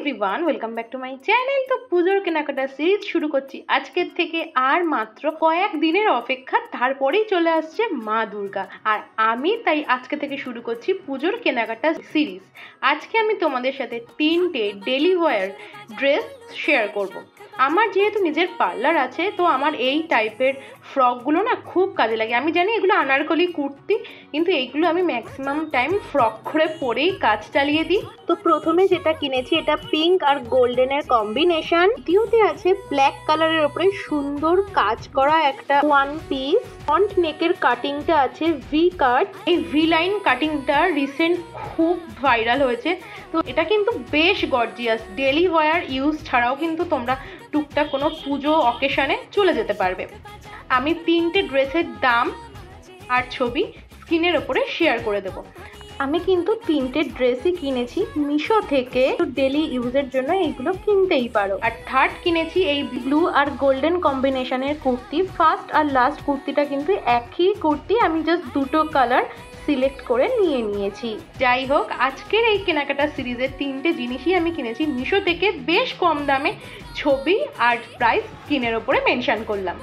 Everyone, welcome back to my channel. তো পুজোর কেনাকাটা সিরিজ শুরু করছি আজকের থেকে। আর মাত্র কয়েক দিনের অপেক্ষা, তারপরেই চলে আসছে মা দুর্গা। আর আমি তাই আজকে থেকে শুরু করছি পুজোর কেনাকাটা সিরিজ। আজকে আমি তোমাদের সাথে 3টে ডেলি ওয়্যার ড্রেস শেয়ার করব। আমার যেহেতু নিজের পার্লার আছে, তো আমার এই টাইপের ফ্রকগুলো না খুব কাজে লাগে। আমি জানি এগুলো আনারকলি কুর্তি, কিন্তু এইগুলো আমি ম্যাক্সিমাম টাইম ফ্রক করে পরেই কাজ চালিয়ে দিই। তো প্রথমে যেটা কিনেছি, এটা পিঙ্ক আর গোল্ডেনের কম্বিনেশন। দ্বিতীয়তে আছে ব্ল্যাক কালারের ওপরে সুন্দর কাজ করা একটা ওয়ান পিস। ফ্রন্ট নেকের কাটিংটা আছে ভি কাট। এই ভি লাইন কাটিংটা রিসেন্ট খুব ভাইরাল হয়েছে। তো এটা কিন্তু বেশ গর্জিয়াস। ডেলি ওয়্যার ইউজ ছাড়াও কিন্তু তোমরা টুকটাক কোনো পুজো অকেশনে চলে যেতে পারবে। আমি 3টে ড্রেসের দাম আর ছবি স্ক্রিনের ওপরে শেয়ার করে দেবো। আমি কিন্তু 3টে ড্রেসই কিনেছি মিশো থেকে। তো ডেলি ইউজের জন্য এইগুলো কিনতেই পারো। আর থার্ড কিনেছি এই ব্লু আর গোল্ডেন কম্বিনেশনের কুর্তি। ফার্স্ট আর লাস্ট কুর্তিটা কিন্তু একই কুর্তি, আমি জাস্ট দুটো কালার সিলেক্ট করে নিয়েছি। যাই হোক, আজকের এই কেনাকাটা সিরিজের 3টে জিনিসই আমি কিনেছি মিশো থেকে বেশ কম দামে। ছবি আর প্রাইস স্ক্রিনের ওপরে মেনশন করলাম।